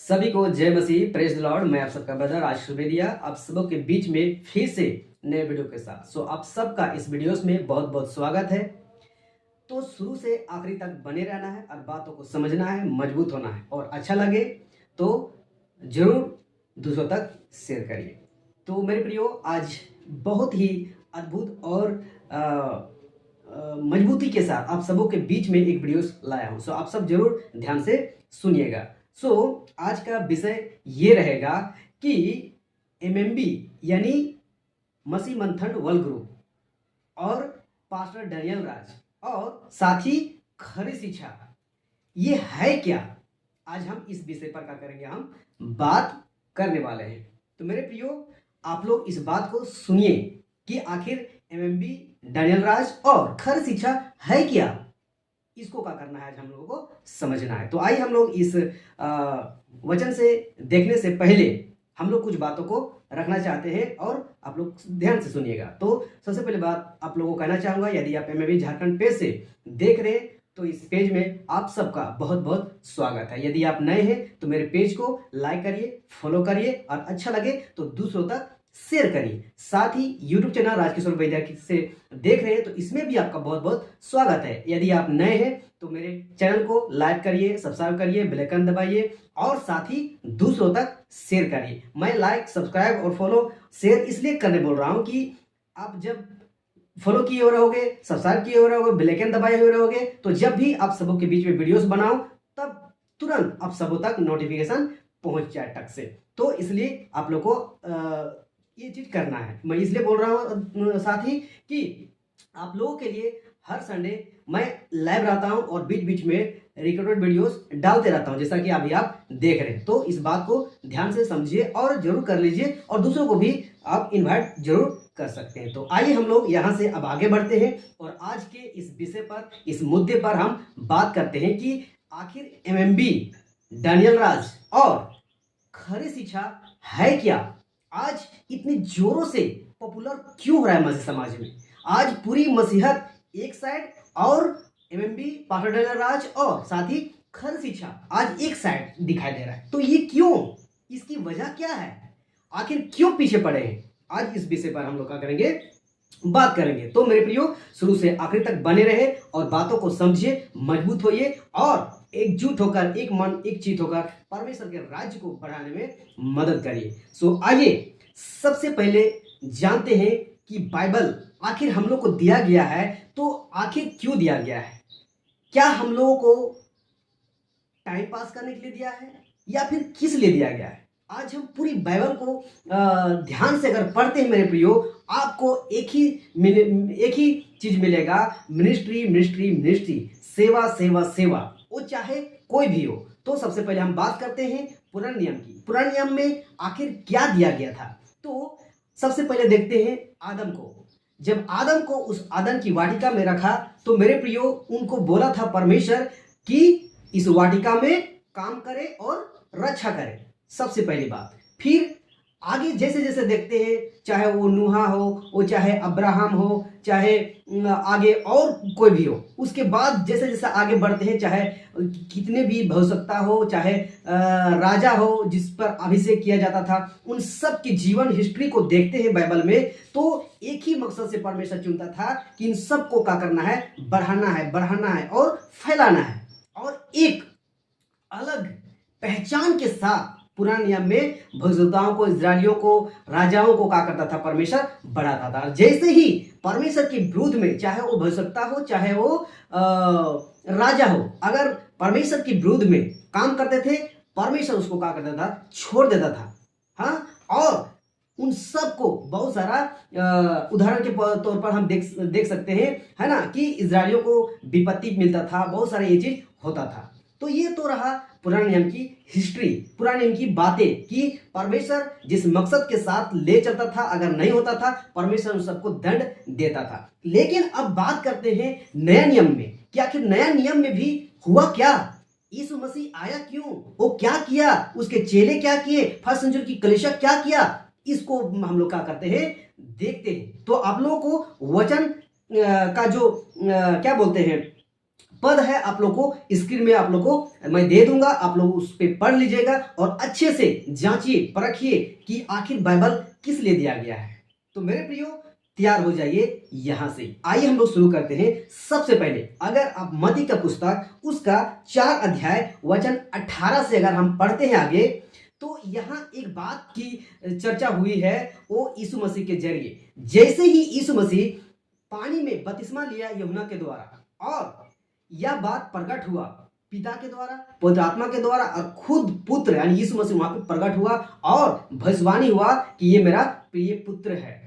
सभी को जय मसीह, प्रेज द लॉर्ड। मैं आप सबका ब्रदर आशीष बेदिया आप सबों के बीच में फिर से नए वीडियो के साथ। आप सबका इस वीडियोस में बहुत बहुत स्वागत है। तो शुरू से आखिरी तक बने रहना है और बातों को समझना है, मजबूत होना है और अच्छा लगे तो जरूर दूसरों तक शेयर करिए। तो मेरे प्रियो, आज बहुत ही अद्भुत और मजबूती के साथ आप सबों के बीच में एक वीडियो लाया हूँ। आप सब जरूर ध्यान से सुनिएगा। आज का विषय ये रहेगा कि एमएमबी यानी मसीह मंथन वर्ल्ड ग्रुप और पास्टर डैनियल राज और साथ ही खरी शिक्षा ये है क्या। आज हम इस विषय पर क्या करेंगे, हम बात करने वाले हैं। तो मेरे प्रियो, आप लोग इस बात को सुनिए कि आखिर एमएमबी, डैनियल राज और खरी शिक्षा है क्या। इसको क्या करना है, आज हम लोगों को समझना है। तो आइए हम लोग इस वचन से देखने से पहले हम लोग कुछ बातों को रखना चाहते हैं और आप लोग ध्यान से सुनिएगा। तो सबसे पहले बात आप लोगों को कहना चाहूंगा, यदि आप एमएमबी झारखंड पेज से देख रहे हैं तो इस पेज में आप सबका बहुत बहुत स्वागत है। यदि आप नए हैं तो मेरे पेज को लाइक करिए, फॉलो करिए और अच्छा लगे तो दूसरों तक शेयर करिए। साथ ही यूट्यूब चैनल राजकिशोर वैद्या से देख रहे हैं तो इसमें भी आपका बहुत बहुत स्वागत है। यदि आप नए हैं तो मेरे चैनल को लाइक करिए, सब्सक्राइब करिए, बेल आइकन दबाइए और साथ ही दूसरों तक शेयर करिए। मैं लाइक, सब्सक्राइब और फॉलो शेयर इसलिए करने बोल रहा हूं कि आप जब फॉलो किए हो रहोगे, सब्सक्राइब किए हो रहोगे, बेल आइकन दबाए हुए रहोगे तो जब भी आप सबों के बीच में वीडियोस बनाओ तब तुरंत आप सबों तक नोटिफिकेशन पहुंच जाए टक से। तो इसलिए आप लोग को ये चीज करना है। मैं इसलिए बोल रहा हूँ साथ ही कि आप लोगों के लिए हर संडे मैं लाइव रहता हूँ और बीच बीच में रिकॉर्डेड वीडियोस डालते रहता हूँ, जैसा कि अभी आप देख रहे हैं। तो इस बात को ध्यान से समझिए और जरूर कर लीजिए और दूसरों को भी आप इनवाइट जरूर कर सकते हैं। तो आइए हम लोग यहाँ से अब आगे बढ़ते हैं और आज के इस विषय पर, इस मुद्दे पर हम बात करते हैं कि आखिर एमएमबी, डैनियल राज और खरी शिक्षा है क्या। आज इतने जोरों से पॉपुलर क्यों हो रहा है मसीह समाज में। आज पूरी मसीहत एक साइड और एमएमबी, पास्टर डैनियल राज और साथ ही खरी शिक्षा आज एक साइड दिखाई दे रहा है। तो ये क्यों, इसकी वजह क्या है, आखिर क्यों पीछे पड़े हैं, आज इस विषय पर हम लोग क्या करेंगे, बात करेंगे। तो मेरे प्रियो, शुरू से आखिर तक बने रहे और बातों को समझिए, मजबूत होइए और एकजुट होकर, एक मन एक चित होकर परमेश्वर के राज्य को बढ़ाने में मदद करिए। आइए सबसे पहले जानते हैं कि बाइबल आखिर हम लोग को दिया गया है तो आखिर क्यों दिया गया है। क्या हम लोगों को टाइम पास करने के लिए दिया है या फिर किस लिए दिया गया है। आज हम पूरी बाइबल को ध्यान से अगर पढ़ते हैं मेरे प्रियो, आपको एक ही चीज मिलेगा, मिनिस्ट्री मिनिस्ट्री मिनिस्ट्री, सेवा सेवा सेवा, वो चाहे कोई भी हो। तो सबसे पहले हम बात करते हैं पुराने नियम की। पुराने नियम में आखिर क्या दिया गया था। तो सबसे पहले देखते हैं आदम को। जब आदम को उस आदम की वाटिका में रखा तो मेरे प्रियो, उनको बोला था परमेश्वर कि इस वाटिका में काम करे और रक्षा करे, सबसे पहली बात। फिर आगे जैसे जैसे देखते हैं, चाहे वो नूहा हो, वो चाहे अब्राहम हो, चाहे आगे और कोई भी हो, उसके बाद जैसे जैसे आगे बढ़ते हैं, चाहे कितने भी भविष्यवक्ता हो, चाहे राजा हो जिस पर अभिषेक किया जाता था, उन सब की जीवन हिस्ट्री को देखते हैं बाइबल में तो एक ही मकसद से परमेश्वर चुनता था कि इन सब को क्या करना है, बढ़ाना है और फैलाना है। और एक अलग पहचान के साथ पुराने नियम में भविष्यवक्ताओं को, इस्राएलियों को, राजाओं को क्या करता था, परमेश्वर बढ़ाता था। जैसे ही परमेश्वर के विरुद्ध में, चाहे वो भविष्यवक्ता हो, चाहे वो राजा हो, अगर परमेश्वर के विरुद्ध में काम करते थे, परमेश्वर उसको क्या करता था, छोड़ देता था। हाँ, और उन सब को बहुत सारा उदाहरण के तौर पर हम देख सकते हैं, है ना, कि इस्राएलियों को विपत्ति मिलता था, बहुत सारे ये चीज होता था। तो ये तो रहा पुराने नियम की हिस्ट्री, पुराने नियम की बातें कि परमेश्वर जिस मकसद के साथ ले चलता था, अगर नहीं होता था परमेश्वर उन सबको दंड देता था। लेकिन अब बात करते हैं नया नियम में कि आखिर नया नियम में भी हुआ क्या। यीशु मसीह आया क्यों, वो क्या किया, उसके चेले क्या किए, फर्स्ट सेंचुरी की कलीसिया क्या किया, इसको हम लोग क्या करते हैं, देखते हैं। तो आप लोगों को वचन का जो क्या बोलते हैं, पद है आप लोग को स्क्रीन में आप लोग को मैं दे दूंगा, आप लोग उस पर पढ़ लीजिएगा और अच्छे से जांचिए परखिए कि आखिर बाइबल किस लिए दिया गया है। तो मेरे प्रियो तैयार हो जाइए यहां से। आइए हम लोग शुरू करते हैं। सबसे पहले अगर आप मत्ती का पुस्तक उसका 4 अध्याय वचन 18 से अगर हम पढ़ते हैं आगे, तो यहाँ एक बात की चर्चा हुई है वो यीशु मसीह के जरिए। जैसे ही यीशु मसीह पानी में बपतिस्मा लिया यूहन्ना के द्वारा और यह बात प्रकट हुआ पिता के द्वारा, पवित्र आत्मा के द्वारा, और खुद पुत्र यानी यीशु मसीह वहां पे प्रकट हुआ और भविष्यवाणी हुआ कि ये मेरा प्रिय पुत्र है,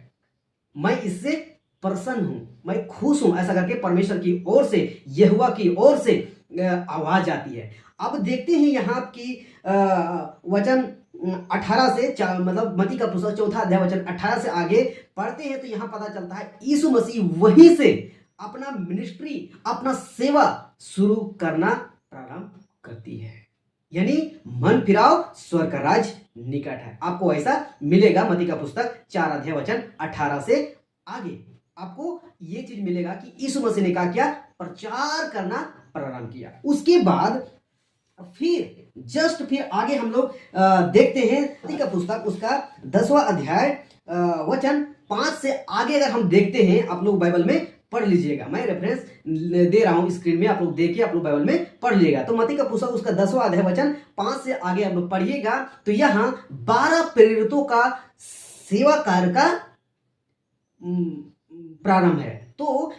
मैं इससे प्रसन्न हूं, मैं खुश हूं, ऐसा करके परमेश्वर की ओर से, यहोवा की ओर से आवाज आती है। अब देखते हैं यहाँ की वचन 18 से मतलब मत्ती का पुस्तक 4 अध्याय वचन 18 से आगे पढ़ते हैं तो यहाँ पता चलता है यीशु मसीह वहीं से अपना मिनिस्ट्री, अपना सेवा शुरू करना प्रारंभ करती है। यानी मन फिराओ, स्वर्ग का राज निकट है। आपको ऐसा मिलेगा मत्ती का पुस्तक 4 अध्याय वचन 18 से आगे आपको ये चीज मिलेगा कि यीशु मसीह ने क्या किया, प्रचार करना प्रारंभ किया। उसके बाद फिर आगे हम लोग देखते हैं मत्ती का पुस्तक उसका 10वां अध्याय वचन 5 से आगे अगर हम देखते हैं, आप लोग बाइबल में पढ़ लीजिएगा, मैं रेफरेंस दे रहा हूं स्क्रीन में, आप लोग देखिए, आप लोग बाइबल में पढ़ लीजिएगा। तो मत्ती का पुस्तक उसका 10वां अध्याय वचन 5 से आगे आप लोग पढ़िएगा तो यहाँ 12 प्रेरितों का सेवा कार्य का प्रारंभ है। तो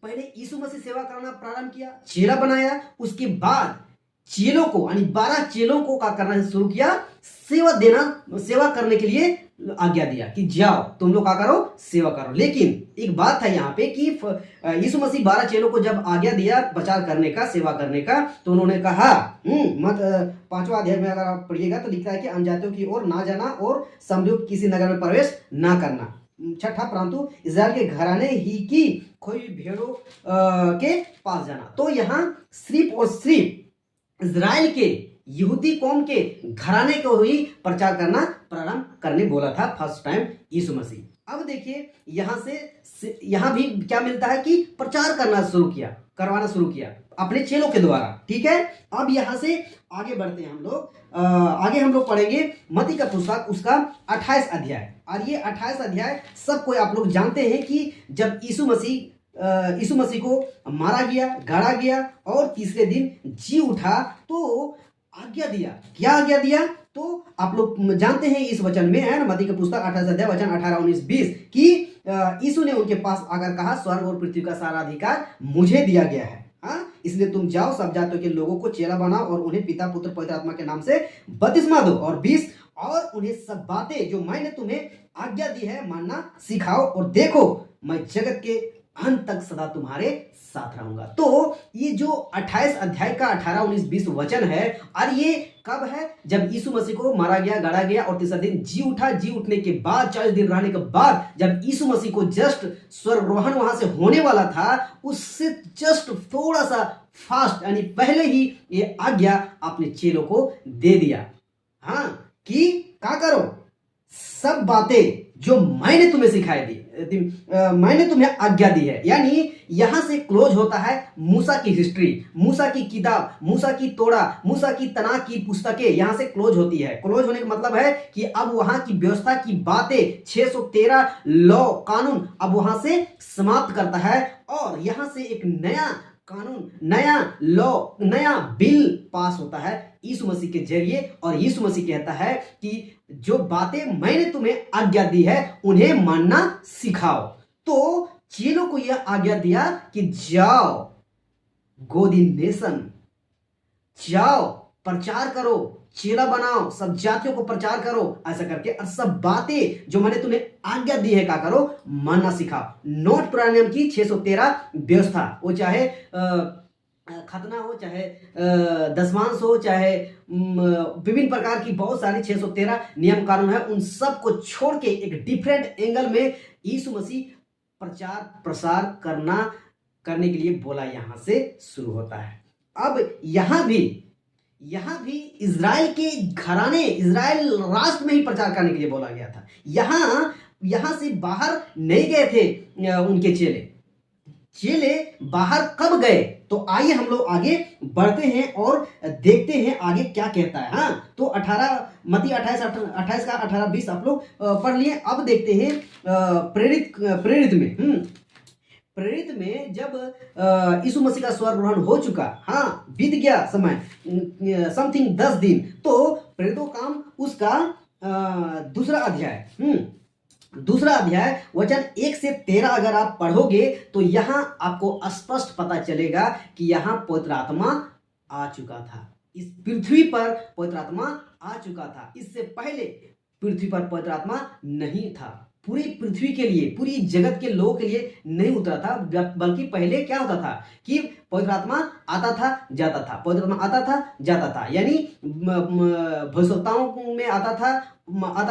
पहले यीशु मसीह सेवा करना प्रारंभ किया, चेला बनाया, उसके बाद चेलों को यानी 12 चेलों को क्या करना शुरू किया, सेवा करने के लिए आज्ञा दिया कि जाओ तुम लोग क्या करो, सेवा करो। लेकिन एक बात है यहाँ पे कि यीशु मसीह 12 चेलों को जब आज्ञा दिया प्रचार करने का, सेवा करने का, तो उन्होंने कहा मत 5वां अध्याय में अगर आप पढ़िएगा तो लिखा है कि अन्यजातियों की ओर ना जाना और समझो किसी नगर में प्रवेश ना करना। 6 परंतु इस्राएल के घराने ही की खोई भेड़ों के पास जाना। तो यहाँ सिर्फ और सिर्फ इजराइल के यहूदी कौम के घराने को ही प्रचार करना प्रारंभ करने बोला था फर्स्ट टाइम यीशु मसीह। अब देखिए यहाँ भी क्या मिलता है कि प्रचार करवाना शुरू किया अपने चेलों के द्वारा। ठीक है, अब यहाँ से आगे बढ़ते हैं हम लोग। आगे हम लोग पढ़ेंगे मत्ती का पुस्तक उसका 28 अध्याय, और ये 28 अध्याय सब कोई आप लोग जानते हैं कि जब यीशु मसीह को मारा गया, गाड़ा गया और तीसरे दिन जी उठा तो आज्ञा दिया। क्या आज्ञा दिया तो आप लोग जानते हैं इस वचन में है ना, मत्ती का पुस्तक 28 अध्याय वचन 18, 19, 20 कि यीशु ने उनके पास आकर कहा, स्वर्ग और पृथ्वी का सारा अधिकार मुझे दिया गया है, हाँ, इसलिए तुम जाओ, सब जातियों के लोगों को चेला बनाओ और उन्हें पिता पुत्र पवित्र आत्मा के नाम से बपतिस्मा दो, और 20 और उन्हें सब बातें जो मैंने तुम्हें आज्ञा दी है मानना सिखाओ, और देखो मैं जगत के अंत तक सदा तुम्हारे साथ रहूंगा। तो ये जो 28 अध्याय का 18, 19, 20 वचन है, और ये कब है, जब यीशु मसीह को मारा गया, गाड़ा गया और तीसरा दिन जी उठा। जी उठने के बाद 40 दिन रहने के बाद जब यीशु मसीह को जस्ट स्वर्गरोहण वहां से होने वाला था, उससे जस्ट थोड़ा सा फास्ट यानी पहले ही ये आज्ञा अपने चेलों को दे दिया, हाँ, कि क्या करो, सब बातें जो मैंने तुम्हें सिखाई दी, मैंने तुम्हें आज्ञा दी है। यानी यहां से क्लोज होता है मूसा की हिस्ट्री, मूसा की किताब, मूसा की तोड़ा, मूसा की तना की पुस्तकें यहां से क्लोज होती है। क्लोज होने का मतलब है कि अब वहां की व्यवस्था की बातें 613 लॉ कानून अब वहां से समाप्त करता है, और यहां से एक नया कानून, नया लॉ, नया बिल पास होता है यीशु मसीह के जरिए। और यीशु मसीह कहता है कि जो बातें मैंने तुम्हें आज्ञा दी है उन्हें मानना सिखाओ। तो चेलों को यह आज्ञा दिया कि जाओ, गो द नेशन, जाओ प्रचार करो, चेला बनाओ, सब जातियों को प्रचार करो, ऐसा करके और सब बातें जो मैंने तुम्हें आज्ञा दी है क्या करो, मानना सिखाओ। नोट पुराने नियम की 613 व्यवस्था, वो चाहे खतना हो, चाहे दशमांश हो, चाहे विभिन्न प्रकार की बहुत सारी 613 नियम कानून है, उन सब को छोड़ के एक डिफरेंट एंगल में यीशु मसीह प्रचार प्रसार करने के लिए बोला, यहां से शुरू होता है। अब यहां भी इजराइल के घराने, इजराइल राष्ट्र में ही प्रचार करने के लिए बोला गया था। यहां से बाहर नहीं गए थे उनके चेले बाहर कब गए, तो आइए हम लोग आगे बढ़ते हैं और देखते हैं आगे क्या कहता है। हाँ, तो 18 मत्ती 28 का 18-20 आप लोग पढ़ लिए। अब देखते हैं प्रेरित में जब यीशु मसीह का स्वर्गग्रहण हो चुका, हाँ, बीत गया समय समथिंग 10 दिन, तो प्रेरितों काम उसका दूसरा अध्याय वचन 1 से 13 अगर आप पढ़ोगे तो यहाँ आपको स्पष्ट पता चलेगा कि यहाँ पवित्र आत्मा आ चुका था, इस पृथ्वी पर पवित्र आत्मा आ चुका था। इससे पहले पृथ्वी पर पवित्र आत्मा नहीं था, पूरी पृथ्वी के लिए, पूरी जगत के लोगों के लिए नहीं उतरा था, बल्कि पहले क्या होता था कि पवित्र आत्मा आता था जाता था, पवित्र आत्मा आता था जाता था, यानी भविष्यवक्ताओं में आता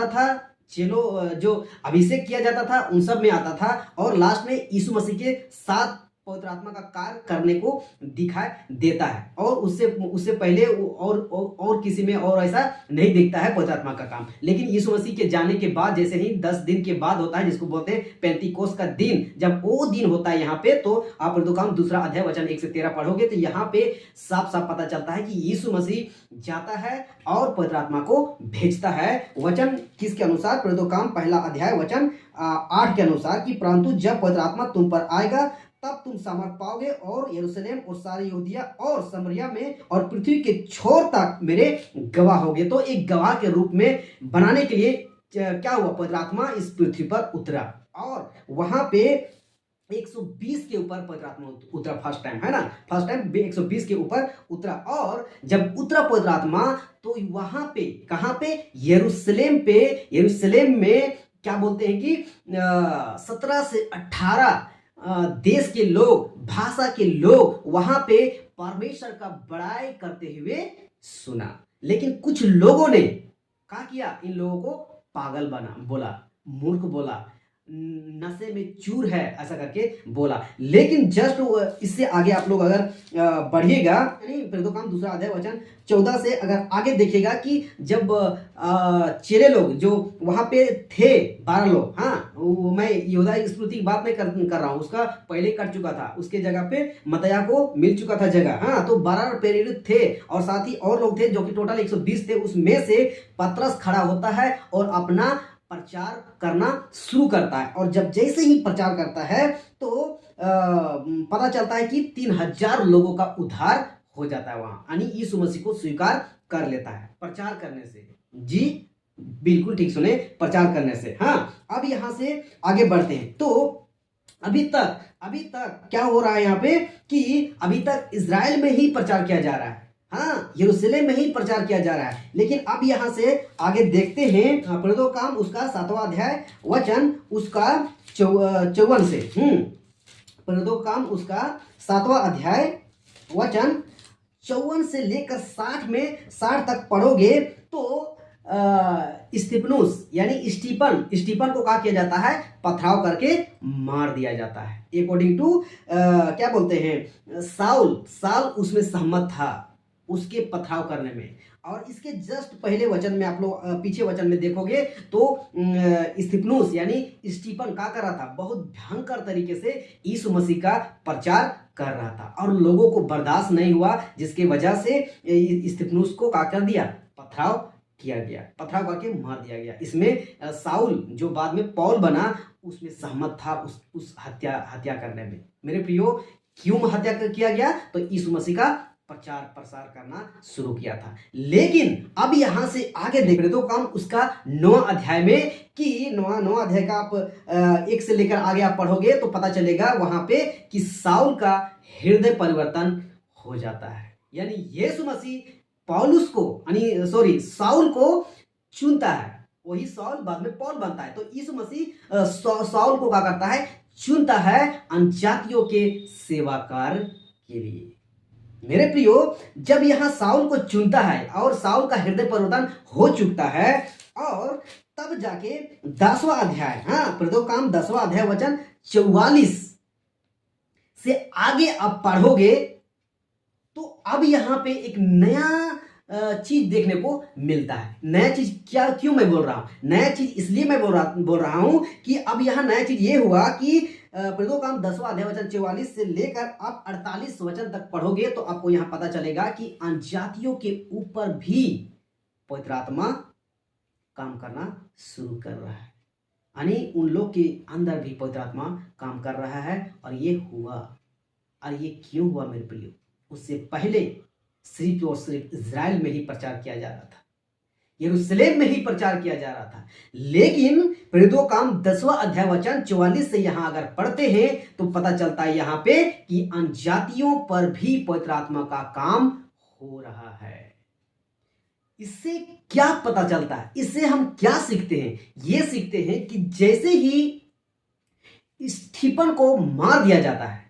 था, चलो जो अभिषेक किया जाता था उन सब में आता था, और लास्ट में यीशु मसीह के साथ पवित्र आत्मा का कार्य करने को दिखाई देता है। और उससे पहले और किसी में और ऐसा नहीं दिखता है पवित्र आत्मा का काम। लेकिन यीशु मसीह के जाने के बाद, जैसे ही 10 दिन के बाद होता है, जिसको बोलते हैं पेंतीकोस्त का दिन, जब वो दिन होता है यहाँ पे, तो आप प्रेरितों दूसरा अध्याय वचन 1 से 13 पढ़ोगे तो यहाँ पे साफ साफ पता चलता है कि यीशु मसीह जाता है और पवित्र आत्मा को भेजता है। वचन किसके अनुसार? प्रेरितों पहला अध्याय वचन 8 के अनुसार कि परंतु जब पवित्र आत्मा तुम पर आएगा तब तुम सामर्थ पाओगे और यरूशलेम और सारी यहूदिया और समरिया में और पृथ्वी के छोर तक मेरे गवाह होगे। तो एक गवाह के रूप में बनाने के लिए क्या हुआ? पवित्र आत्मा इस पृथ्वी पर उतरा और वहां पे 120 के ऊपर पवित्र आत्मा उतरा फर्स्ट टाइम, है ना, फर्स्ट टाइम 120 के ऊपर उतरा। और जब उतरा पवित्र आत्मा तो वहां पे, कहां पे? यरूशलेम में क्या बोलते हैं कि 17 से 18 देश के लोग, भाषा के लोग वहां पे परमेश्वर का बड़ाई करते हुए सुना। लेकिन कुछ लोगों ने क्या किया? इन लोगों को पागल बोला, मूर्ख बोला, नशे में चूर है, ऐसा करके बोला। लेकिन जस्ट इससे आगे आप लोग अगर बढ़िएगा, प्रेरितों दूसरा अध्याय वचन 14 से अगर आगे देखिएगा कि जब चेले लोग जो वहां पे थे 12 लोग, हाँ, मैं यहूदा स्मृति की बात नहीं कर रहा हूँ, उसका पहले कर चुका था, उसके जगह पे मतया को मिल चुका था जगह, हाँ, तो 12 प्रेरित थे और साथ ही और लोग थे जो कि टोटल 120 थे। उसमें से पतरस खड़ा होता है और अपना प्रचार करना शुरू करता है। और जब जैसे ही प्रचार करता है तो पता चलता है कि 3000 लोगों का उद्धार हो जाता है वहां, यानी यीशु मसीह को स्वीकार कर लेता है प्रचार करने से। जी बिल्कुल ठीक सुने, प्रचार करने से। हाँ, अब यहां से आगे बढ़ते हैं। तो अभी तक क्या हो रहा है यहाँ पे कि अभी तक इजराइल में ही प्रचार किया जा रहा है, हाँ, यरूशलेम में ही प्रचार किया जा रहा है। लेकिन अब यहां से आगे देखते हैं प्रेरितों उसका 7वां अध्याय वचन उसका 54 से, प्रेरितों उसका 7वां अध्याय वचन 54 से लेकर 60 तक पढ़ोगे तो स्तिफनुस यानी स्टीफन को क्या किया जाता है? पथराव करके मार दिया जाता है। अकॉर्डिंग टू क्या बोलते हैं, साउल उसमें सहमत था, उसके पथराव करने में। और इसके जस्ट पहले वचन में आप लोग पीछे वचन में देखोगे तो स्तिफनुस यानी स्टीफन क्या कर रहा था? बहुत भयंकर तरीके से यीशु मसीह का प्रचार कर रहा था और लोगों को बर्दाश्त नहीं हुआ, जिसके वजह से स्तिफनुस को क्या कर दिया? पथराव किया गया, पथराव करके मार दिया गया। इसमें साउल जो बाद में पौल बना उसमें सहमत था उस हत्या करने में। मेरे प्रियो, क्यों हत्या किया गया? तो यीशु मसीह का प्रचार प्रसार करना शुरू किया था। लेकिन अब यहां से आगे देख रहे तो काम उसका 9वां अध्याय में कि 9वां अध्याय का आप 1 से लेकर आगे आप पढ़ोगे तो पता चलेगा वहां पे कि साउल का हृदय परिवर्तन हो जाता है। यानी यीशु मसीह साउल को चुनता है, वही साउल बाद में पौल बनता है। तो यीशु मसीह साउल को क्या करता है? चुनता है अनजातियों के सेवा कार्य के लिए। मेरे प्रियो, जब यहां साउल को चुनता है और साउल का हृदय परिवर्तन हो चुका है और तब जाके 10वां अध्याय, हाँ, प्रेरितों 10वां अध्याय वचन 44 से आगे आप पढ़ोगे तो अब यहां पे एक नया चीज देखने को मिलता है। नया चीज क्यों मैं बोल रहा हूं? नया चीज इसलिए मैं बोल रहा हूं कि अब यहां नया चीज ये हुआ कि प्रेरितों 10वां अध्याय वचन 44 से लेकर आप 48 वचन तक पढ़ोगे तो आपको यहाँ पता चलेगा कि अन्यजातियों के ऊपर भी पवित्र आत्मा काम करना शुरू कर रहा है, यानी उन लोग के अंदर भी पवित्र आत्मा काम कर रहा है। और ये हुआ, और ये क्यों हुआ मेरे प्रियो? उससे पहले सिर्फ और सिर्फ इजराइल में ही प्रचार किया जा रहा था, यरूशलेम में ही प्रचार किया जा रहा था। लेकिन प्रेरितों 10वां अध्याय वचन 44 से यहां अगर पढ़ते हैं तो पता चलता है यहाँ पे कि अन्यजातियों पर भी पवित्र आत्मा का काम हो रहा है। इससे क्या पता चलता है? इससे हम क्या सीखते हैं? ये सीखते हैं कि जैसे ही स्टीफन को मार दिया जाता है,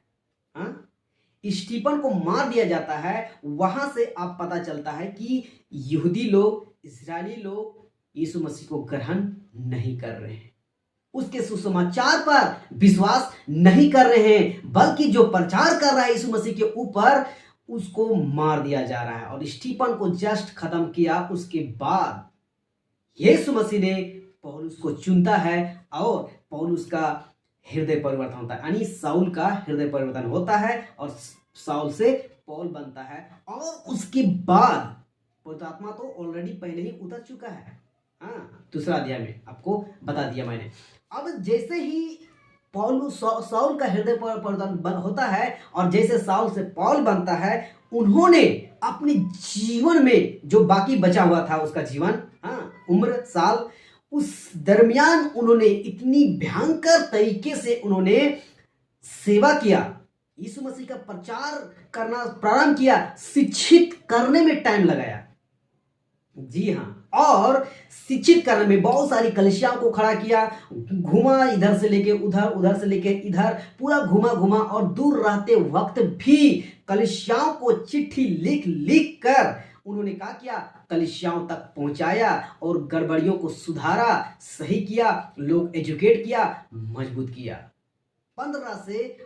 स्टीफन को मार दिया जाता है, वहां से आप पता चलता है कि यहूदी लोग, इस्राएली लोग यीशु मसीह को ग्रहण नहीं कर रहे हैं, उसके सुसमाचार पर विश्वास नहीं कर रहे हैं, बल्कि जो प्रचार कर रहा है यीशु मसीह के ऊपर उसको मार दिया जा रहा है। और स्टीफन को जस्ट खत्म किया, उसके बाद यीशु मसीह ने पौलुस को चुनता है और पौलुस का हृदय परिवर्तन होता है, यानी शाऊल का हृदय परिवर्तन होता है और शाऊल से पौल बनता है। और उसके बाद पवित्र आत्मा तो ऑलरेडी पहले ही उतर चुका है, दूसरा अध्याय में आपको बता दिया मैंने। अब जैसे ही पौलुस शाऊल का हृदय परिवर्तन होता है और जैसे शाऊल से पौल बनता है, उन्होंने अपने जीवन में जो बाकी बचा हुआ था उसका जीवन, उम्र साल, उस दरमियान उन्होंने इतनी भयंकर तरीके से उन्होंने सेवा किया, यीशु मसीह का प्रचार करना प्रारंभ किया, शिक्षित करने में टाइम लगाया। जी हाँ, और शिक्षित करने में बहुत सारी कलीसियाओं को खड़ा किया, घुमा इधर से लेके उधर, उधर से लेके इधर, पूरा घुमा और दूर रहते वक्त भी कलीसियाओं को चिट्ठी लिख लिख कर उन्होंने क्या किया, कलीसियाओं तक पहुंचाया और गड़बड़ियों को सुधारा, सही किया, लोग एजुकेट किया, मजबूत किया। 15 से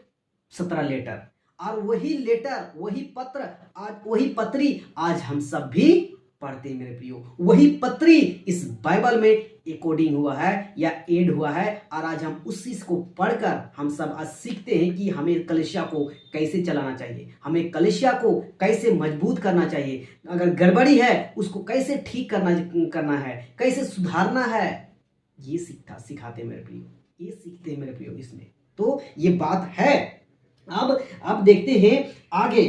17 लेटर, और वही लेटर, वही पत्र, आज वही पत्री आज हम सब भी पढ़ते हैं मेरे प्रियो। वही पत्री इस बाइबल में एकोडिंग हुआ है या एड हुआ है, और आज हम उस चीज को पढ़कर हम सब आज सीखते हैं कि हमें कलीसिया को कैसे चलाना चाहिए, हमें कलीसिया को कैसे मजबूत करना चाहिए, अगर गड़बड़ी है उसको कैसे ठीक करना है, कैसे सुधारना है। ये सिखाते मेरे प्रियो, ये सीखते हैं मेरे प्रियो इसमें। तो ये बात है। अब देखते हैं आगे।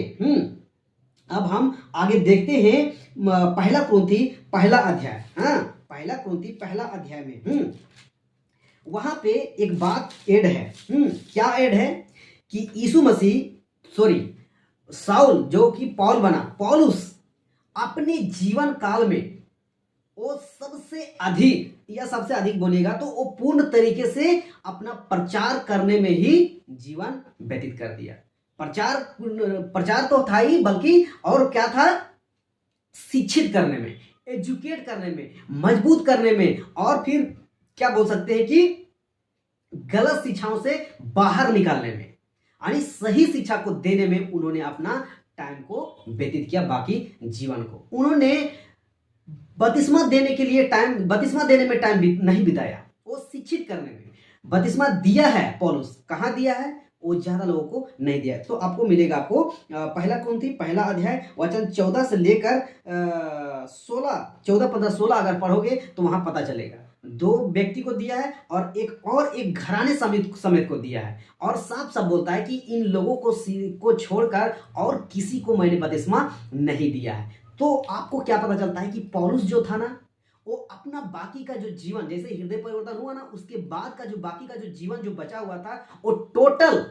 अब हम आगे देखते हैं पहला कुरिन्थी पहला अध्याय, पहला कुरिन्थी पहला अध्याय में वहां पे एक बात ऐड है। क्या ऐड है कि यीशु मसीह शाऊल जो कि पौल बना, पौलुस अपने जीवन काल में वो सबसे अधिक बोलेगा तो वो पूर्ण तरीके से अपना प्रचार करने में ही जीवन व्यतीत कर दिया। प्रचार तो था ही, बल्कि और क्या था, शिक्षित करने में, एजुकेट करने में, मजबूत करने में, और फिर क्या बोल सकते हैं कि गलत शिक्षाओं से बाहर निकालने में, यानी सही शिक्षा को देने में उन्होंने अपना टाइम को व्यतीत किया। बाकी जीवन को उन्होंने बपतिस्मा देने में टाइम नहीं बिताया, वो शिक्षित करने में बपतिस्मा दिया है। पौलुस कहाँ दिया है? वो ज्यादा लोगों को नहीं दिया। तो आपको मिलेगा, आपको पहला कुरिन्थी पहला अध्याय वचन 14 से लेकर 14, 15, 16 अगर पढ़ोगे तो वहां पता चलेगा। 2 व्यक्ति को दिया है और एक घराने समेत को दिया है, और साफ साफ बोलता है कि इन लोगों को छोड़कर और किसी को मैंने बपतिस्मा नहीं दिया है। तो आपको क्या पता चलता है कि पौलुस जो था ना, वो अपना बाकी का जो जीवन, जैसे हृदय परिवर्तन हुआ ना, उसके बाद का जो बाकी का जो जीवन जो बचा हुआ था, वो टोटल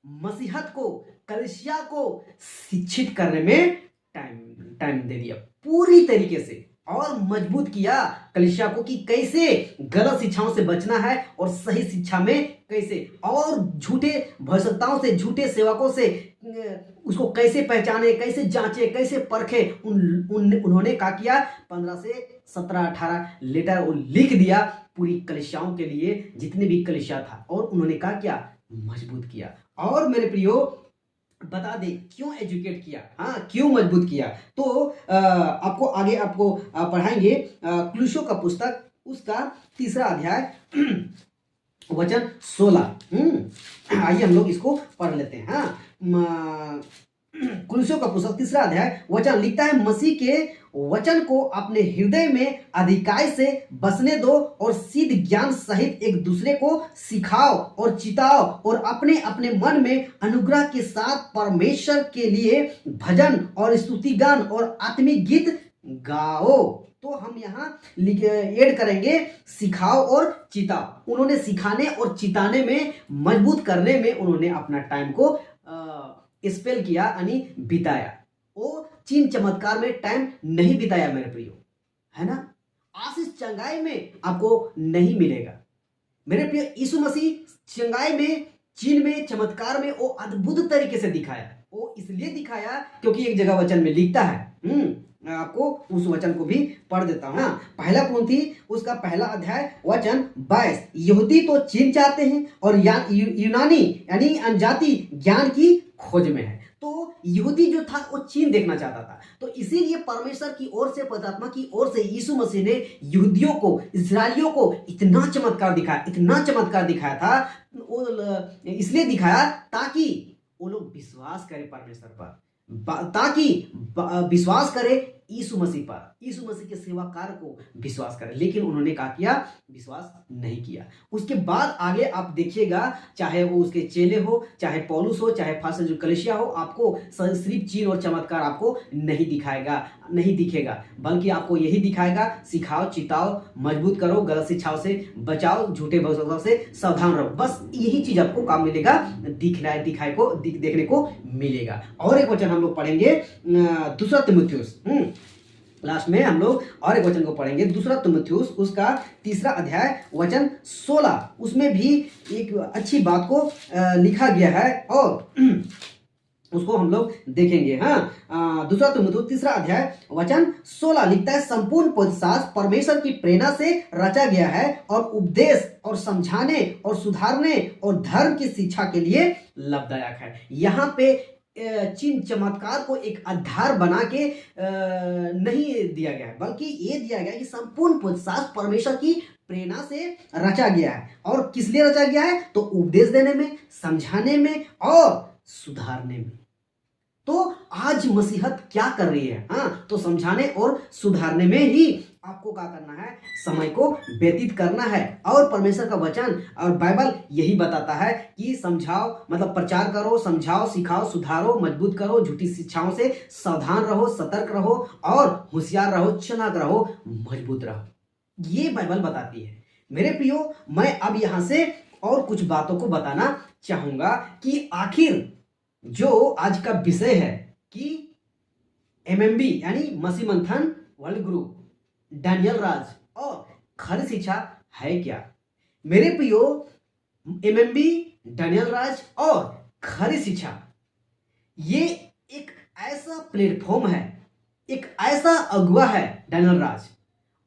मसीहत को, कलीसिया को शिक्षित करने में टाइम दे दिया पूरी तरीके से, और मजबूत किया कलीसिया को कि कैसे गलत शिक्षाओं से बचना है और सही शिक्षा में कैसे, और झूठे भविष्यवक्ताओं से, झूठे सेवकों से उसको कैसे पहचाने, कैसे जांचे, कैसे परखे। उन्होंने क्या किया, 15 से 17, 18 लेटर वो लिख दिया पूरी कलीसियाओं के लिए, जितने भी कलीसिया था, और उन्होंने क्या किया, मजबूत किया। और मेरे प्रियो बता दे क्यों एजुकेट किया, क्यों मजबूत किया। तो आपको आगे पढ़ाएंगे क्लुसियों का पुस्तक, उसका 3रा अध्याय वचन 16। आइए हम लोग इसको पढ़ लेते हैं। हाँ, कुलुस्सियों का पुस्तक 3 अध्याय वचन लिखता है, मसीह के वचन को अपने हृदय में अधिकाई से बसने दो और सिद्ध ज्ञान सहित एक दूसरे को सिखाओ और चिताओ और अपने अपने मन में अनुग्रह के साथ परमेश्वर के लिए भजन और स्तुतिगान और आत्मिक गीत गाओ। तो हम यहाँ ऐड करेंगे सिखाओ और चिताओ। उन्होंने सिखाने और चिताने में, मजबूत करने में उन्होंने अपना टाइम को स्पेल किया यानी बिताया। वो चिन्ह चमत्कार में टाइम नहीं बिताया मेरे प्रियो, है ना। आशीष चंगाई में आपको नहीं मिलेगा मेरे प्रियो। यीशु मसीह चंगाई में, चिन्ह में, चमत्कार में वो अद्भुत तरीके से दिखाया। वो इसलिए दिखाया क्योंकि एक जगह वचन में लिखता है, आपको उस वचन को भी पढ़ देता हूं। पहला कुरिन्थी उसका 1 अध्याय वचन 22। यहूदी तो चिन्ह चाहते हैं और यूनानी यानी अनजाति ज्ञान की खोज में है। तो यहूदी जो था वो चिन्ह देखना चाहता था, तो इसीलिए परमेश्वर की ओर से, पवित्रात्मा की ओर से यीशु मसीह ने यहूदियों को, इस्राएलियों को इतना चमत्कार दिखाया, इतना चमत्कार दिखाया था। वो इसलिए दिखाया ताकि वो लोग विश्वास करें परमेश्वर पर, ताकि विश्वास करे यीशु मसीह पर, यीशु मसीह के सेवा कार्य को विश्वास करें। लेकिन उन्होंने क्या किया? विश्वास नहीं किया। उसके बाद आगे आप देखिएगा, चाहे वो उसके चेले हो, चाहे पौलुस हो, चाहे फास्ट जो कलीसिया हो, आपको सिर्फ चिन्ह और चमत्कार आपको नहीं दिखेगा, बल्कि आपको यही दिखाएगा, सिखाओ, चिताओ, मजबूत करो, गलत शिक्षाओं से बचाओ, झूठे भविष्यवाणियों से सावधान रहो। बस यही चीज आपको काम मिलेगा, देखने को मिलेगा। और एक वचन हम लोग पढ़ेंगे 2 तीमुथियुस, लास्ट में हम लोग और एक वचन को पढ़ेंगे 2 तीमुथियुस उसका 3 अध्याय वचन 16। उसमें भी एक अच्छी बात को लिखा गया है और उसको हम लोग देखेंगे। हाँ, 2 तीमुथियुस 3 अध्याय वचन 16 लिखता है, संपूर्ण पवित्र शास्त्र परमेश्वर की प्रेरणा से रचा गया है और उपदेश और समझाने और सुधारने और धर्म की शिक्षा के लिए लाभदायक है। यहाँ पे चिन्ह चमत्कार को एक आधार बना के नहीं दिया गया है, बल्कि ये दिया गया है कि संपूर्ण पवित्र शास्त्र परमेश्वर की प्रेरणा से रचा गया है। और किस लिए रचा गया है? तो उपदेश देने में, समझाने में और सुधारने में। तो आज मसीहत क्या कर रही है? हाँ, तो समझाने और सुधारने में ही आपको क्या करना है? समय को व्यतीत करना है। और परमेश्वर का वचन और बाइबल यही बताता है कि समझाओ मतलब प्रचार करो, समझाओ, सिखाओ, सुधारो, मजबूत करो, झूठी शिक्षाओं से सावधान रहो, सतर्क रहो और होशियार रहो, चालाक रहो, मजबूत रहो। ये बाइबल बताती है। मेरे प्रियो, मैं अब यहां से और कुछ बातों को बताना चाहूंगा कि आखिर जो आज का विषय है कि एमएमबी यानी मसीह मंथन वर्ल्ड ग्रुप, डैनियल राज और खरी शिक्षा है क्या। मेरे प्रियो, एमएमबी, डैनियल राज और खरी शिक्षा ये एक ऐसा प्लेटफॉर्म है, एक ऐसा अगुवा है डैनियल राज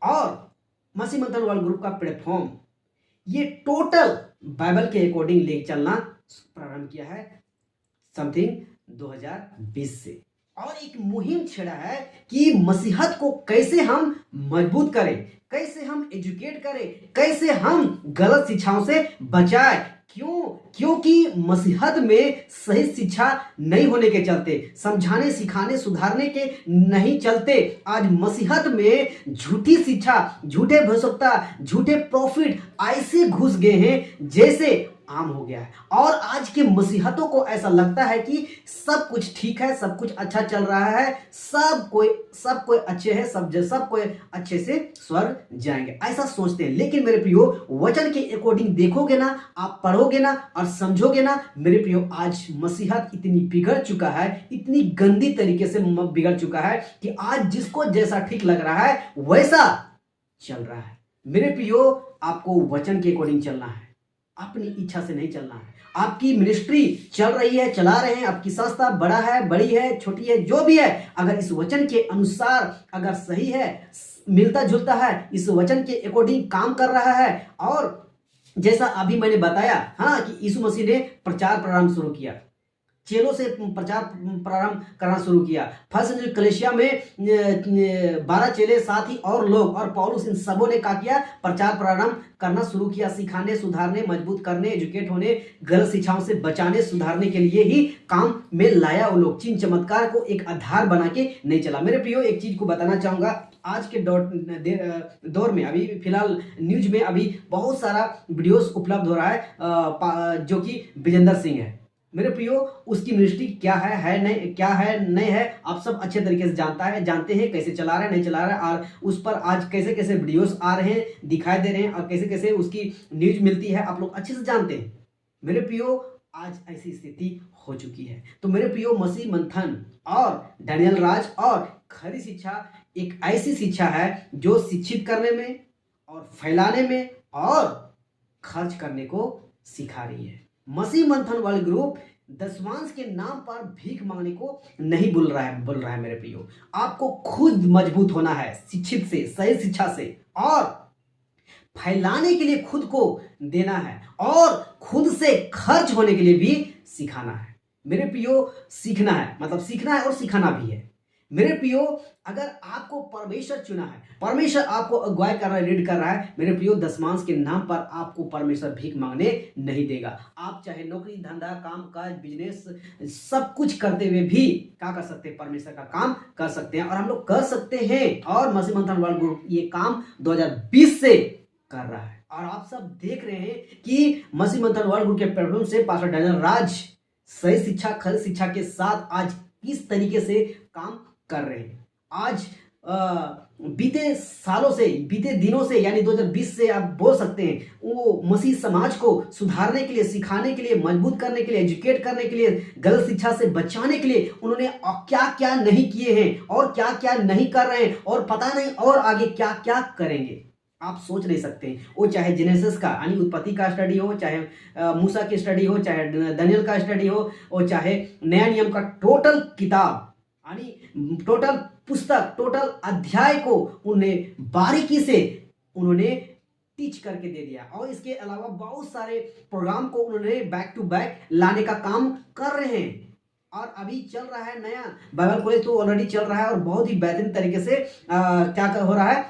और मसीह मंथन वर्ल्ड ग्रुप का प्लेटफॉर्म। ये टोटल बाइबल के अकॉर्डिंग ले चलना प्रारंभ किया है समथिंग 2020 से, और एक मुहिम छेड़ा है कि मसीहत को कैसे हम मजबूत करें, कैसे हम एजुकेट करें, कैसे हम गलत शिक्षाओं से बचाएं। क्योंकि मसीहत में सही शिक्षा नहीं होने के चलते, समझाने, सिखाने, सुधारने के नहीं चलते, आज मसीहत में झूठी शिक्षा, झूठे भविष्यवक्ता, झूठे प्रॉफिट ऐसे घुस गए हैं जैसे आम हो गया है। और आज के मसीहतों को ऐसा लगता है कि सब कुछ ठीक है, सब कुछ अच्छा चल रहा है, सब कोई अच्छे है, सब कोई अच्छे से स्वर्ग जाएंगे, ऐसा सोचते हैं। लेकिन मेरे प्रियो, वचन के अकॉर्डिंग देखोगे ना, आप पढ़ोगे ना और समझोगे ना मेरे प्रियो, आज मसीहत इतनी बिगड़ चुका है, इतनी गंदी तरीके से बिगड़ चुका है कि आज जिसको जैसा ठीक लग रहा है वैसा चल रहा है। मेरे प्रियो, आपको वचन के अकॉर्डिंग चलना है, अपनी इच्छा से नहीं चलना है। आपकी मिनिस्ट्री चल रही है, चला रहे हैं, आपकी संस्था बड़ा है, बड़ी है, छोटी है, जो भी है, अगर इस वचन के अनुसार अगर सही है, मिलता जुलता है, इस वचन के अकॉर्डिंग काम कर रहा है, और जैसा अभी मैंने बताया, हाँ, कि यीशु मसीह ने प्रचार प्रारंभ शुरू किया, चेलों से प्रचार प्रारंभ करना शुरू किया। फर्स्ट कलीसिया में 12 चेले, साथ ही और लोग और पौलुस, इन सबों ने क्या किया? प्रचार प्रारंभ करना शुरू किया। सिखाने, सुधारने, मजबूत करने, एजुकेट होने, गलत शिक्षाओं से बचाने, सुधारने के लिए ही काम में लाया। वो लोग चिन्ह चमत्कार को एक आधार बना के नहीं चला। मेरे प्रियो, एक चीज को बताना चाहूंगा, आज के दौर में अभी फिलहाल न्यूज में अभी बहुत सारा वीडियोस उपलब्ध हो रहा है जो कि विजेंद्र सिंह है। मेरे प्रियो, उसकी मिनिस्ट्री क्या है नहीं, क्या है नहीं है, आप सब अच्छे तरीके से जानते हैं कैसे चला रहे हैं, नहीं चला रहा है, और उस पर आज कैसे कैसे वीडियोस आ रहे हैं, दिखाई दे रहे हैं, और कैसे कैसे उसकी न्यूज मिलती है, आप लोग अच्छे से जानते हैं। मेरे प्रियो, आज ऐसी स्थिति हो चुकी है। तो मेरे प्रियो, मसीह मंथन और डैनियल राज और खरी शिक्षा एक ऐसी शिक्षा है जो शिक्षित करने में और फैलाने में और खर्च करने को सिखा रही है। मसीह मंथन वाले ग्रुप दशमांश के नाम पर भीख मांगने को नहीं बोल रहा है मेरे प्रियो। आपको खुद मजबूत होना है, शिक्षित से, सही शिक्षा से, और फैलाने के लिए खुद को देना है, और खुद से खर्च होने के लिए भी सिखाना है। मेरे प्रियो, सीखना है मतलब सीखना है और सिखाना भी है। मेरे प्रियो, अगर आपको परमेश्वर चुना है, परमेश्वर आपको अगुवाई कर रहा है, लीड कर रहा है, मेरे प्रियो, दशमांश के नाम पर आपको परमेश्वर भीख मांगने नहीं देगा। आप चाहे नौकरी, धंधा, काम काज, बिजनेस सब कुछ करते हुए भी क्या कर सकते हैं? परमेश्वर का काम कर सकते हैं, और हम लोग कर सकते हैं। और मसीह मंथन वर्ल्ड ग्रुप ये काम 2020 से कर रहा है, और आप सब देख रहे हैं कि मसीह मंथन वर्ल्ड ग्रुप के प्लेटफॉर्म से पास्टर डैनियल राज सही शिक्षा, खरी शिक्षा के साथ आज किस तरीके से काम कर रहे हैं। आज बीते सालों से, बीते दिनों से, यानी 2020 से आप बोल सकते हैं, वो मसीह समाज को सुधारने के लिए, सिखाने के लिए, मजबूत करने के लिए, एजुकेट करने के लिए, गलत शिक्षा से बचाने के लिए उन्होंने क्या क्या नहीं किए हैं और क्या क्या नहीं कर रहे हैं, और पता नहीं और आगे क्या क्या करेंगे। आप सोच नहीं सकते। वो चाहे जेनेसिस का यानी उत्पत्ति का स्टडी हो, चाहे मूसा की स्टडी हो, चाहे दानियल का स्टडी हो, और चाहे नया नियम का टोटल किताब यानी टोटल पुस्तक, टोटल अध्याय को उन्हें बारीकी से उन्होंने टीच करके दे दिया। और इसके अलावा बहुत सारे प्रोग्राम को उन्होंने बैक टू बैक लाने का काम कर रहे हैं। और अभी चल रहा है नया बाइबल कॉलेज, तो ऑलरेडी चल रहा है और बहुत ही बेहतरीन तरीके से क्या हो रहा है,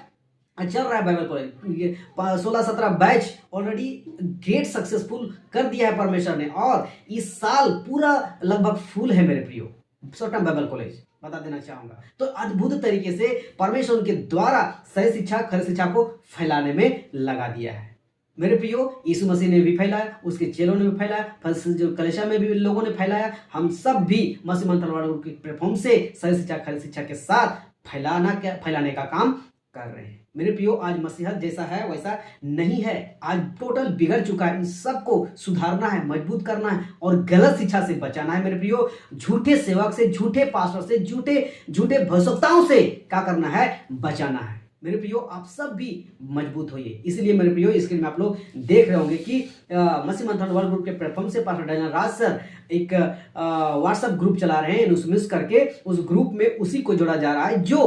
चल रहा है Bible college. 16-17 batch already great successful कर दिया है परमेश्वर ने, और इस साल पूरा लगभग फुल है मेरे प्रियो शॉर्ट टर्म बाइबल कॉलेज, बता देना चाहूंगा। तो अद्भुत तरीके से परमेश्वर उनके द्वारा सही शिक्षा, खरी शिक्षा को फैलाने में लगा दिया है। मेरे प्रियो, यीशु मसीह ने भी फैलाया, उसके चेलों ने भी फैलाया, जो कलीसिया में भी लोगों ने फैलाया। हम सब भी मसीह मंथन वर्ल्ड के प्लेटफॉर्म से सही शिक्षा, खरी शिक्षा के साथ फैलाने का काम कर रहे हैं। मेरे प्रियो, आज मसीहत जैसा है वैसा नहीं है। आज टोटल बिगड़ चुका है। इन सबको सुधारना है, मजबूत करना है, और गलत शिक्षा से बचाना है। मेरे प्रियो, झूठे सेवक से, झूठे पास्टर से, झूठे भविष्यवक्ताओं से क्या करना है? बचाना है। मेरे प्रियो, आप सब भी मजबूत होइए। इसलिए मेरे प्रियो, स्क्रीन में आप लोग देख रहे होंगे कि मसीह मंथन वर्ल्ड ग्रुप के प्लेटफॉर्म से पास्टर डैनियल राज सर एक व्हाट्सएप ग्रुप चला रहे हैं, इनुसमिस करके। उस ग्रुप में उसी को जोड़ा जा रहा है जो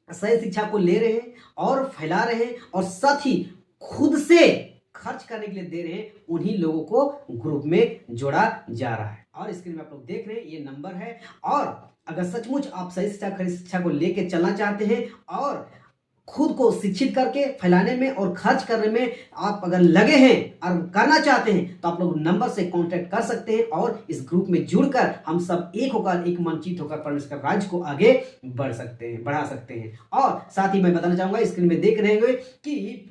सही शिक्षा को ले रहे हैं और फैला रहे हैं, और साथ ही खुद से खर्च करने के लिए दे रहे हैं। उन्हीं लोगों को ग्रुप में जोड़ा जा रहा है। और स्क्रीन में आप लोग देख रहे हैं, ये नंबर है। और अगर सचमुच आप सही शिक्षा, खरी शिक्षा को लेके चलना चाहते हैं और खुद को शिक्षित करके फैलाने में और खर्च करने में आप अगर लगे हैं और करना चाहते हैं, तो आप लोग नंबर से कांटेक्ट कर सकते हैं, और इस ग्रुप में जुड़कर हम सब एक होकर, एक मनचित होकर परमेश्वर का राज्य को आगे बढ़ा सकते हैं। और साथ ही मैं बताना चाहूंगा, स्क्रीन में देख रहे होंगे कि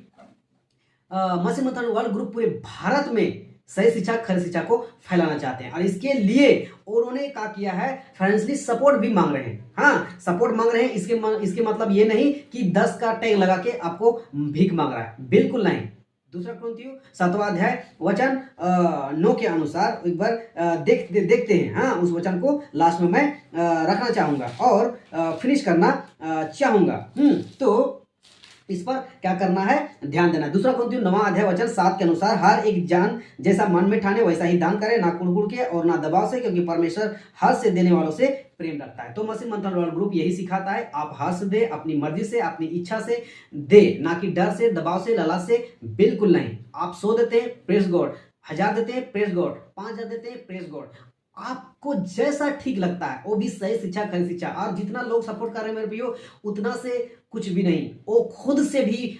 मसीह मंथन वर्ल्ड ग्रुप पूरे भारत में सही शिक्षा, खरी शिक्षा को फैलाना चाहते हैं, और इसके लिए उन्होंने क्या किया है? फाइनेंशियली सपोर्ट भी मांग रहे हैं। हाँ, सपोर्ट मांग रहे हैं। इसके मतलब ये नहीं कि 10 का टैग लगा के आपको भीख मांग रहा है, बिल्कुल नहीं। दूसरा कुरिन्थियों 7वां अध्याय वचन 9 के अनुसार एक बार देखते हैं। हाँ, उस वचन को लास्ट में मैं रखना चाहूंगा और फिनिश करना चाहूंगा। तो इस पर क्या करना है? ध्यान देना। दूसरा कुरिन्थियों 9वां अध्याय वचन 7 के अनुसार हर एक जान जैसा मन में ठाने वैसा ही दान करे, ना कुड़कुड़ के और ना दबाव से, क्योंकि परमेश्वर हर्ष से देने वालों से प्रेम रखता है। तो मसीह मंथन वर्ल्ड ग्रुप यही सिखाता है, आप हर्ष दे, अपनी मर्जी से, अपनी इच्छा से दे, ना कि डर से, दबाव से, लालच से, बिल्कुल नहीं। आप 100 देते हैं, प्रेज गॉड, 1000 देते हैं, प्रेज गॉड, 5000 देते हैं, प्रेज गॉड। आपको जैसा ठीक लगता है वो भी सही शिक्षा खरी शिक्षा। और जितना लोग सपोर्ट कर रहे हैं मेरे भाइयों, उतना से कुछ भी नहीं, वो खुद से भी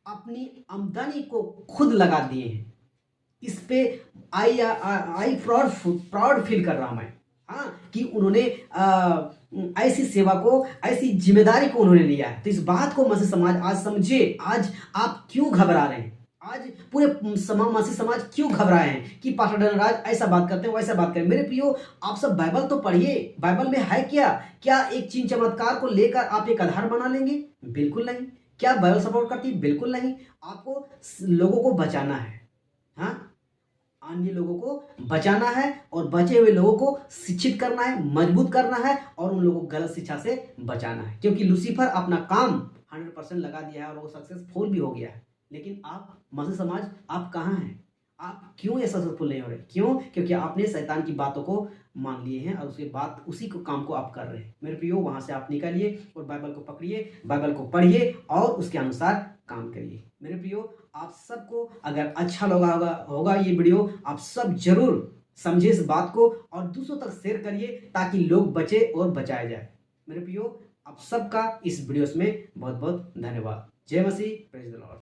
अपनी आमदनी को खुद लगा दिए हैं इस पे। आई प्राउड फील कर रहा हूं मैं, हाँ, कि उन्होंने ऐसी सेवा को, ऐसी जिम्मेदारी को उन्होंने लिया है। तो इस बात को मसीह समाज आज समझे। आज आप क्यों घबरा रहे हैं, आज पूरे मसीह समाज क्यों घबराए हैं कि पास्टर धनराज ऐसा बात करते हैं वैसा बात करें। मेरे प्रियो, आप सब बाइबल तो पढ़िए। बाइबल में है क्या एक चिन्ह चमत्कार को लेकर आप एक आधार बना लेंगे? बिल्कुल नहीं। क्या बाइबल सपोर्ट करती है? बिल्कुल नहीं। आपको लोगों को बचाना है, हाँ, अन्य लोगों को बचाना है और बचे हुए लोगों को शिक्षित करना है, मजबूत करना है और उन लोगों को गलत शिक्षा से बचाना है। क्योंकि लूसीफर अपना काम 100% लगा दिया है और वो सक्सेसफुल भी हो गया है। लेकिन आप मसीह समाज, आप कहाँ हैं? आप क्यों ये सक्सेसफुल नहीं हो रहे? क्यों? क्योंकि आपने शैतान की बातों को मान लिए हैं और उसके बाद उसी को काम को आप कर रहे हैं। मेरे प्रियो, वहां से आप निकलिए और बाइबल को पकड़िए, बाइबल को पढ़िए और उसके अनुसार काम करिए। मेरे प्रियो, आप सबको अगर अच्छा लगा होगा ये वीडियो, आप सब जरूर समझे इस बात को और दूसरों तक शेयर करिए ताकि लोग बचे और बचाए जाए। मेरे प्रियो, आप सबका इस वीडियो में बहुत बहुत धन्यवाद। जय मसीह, प्रेज द लॉर्ड।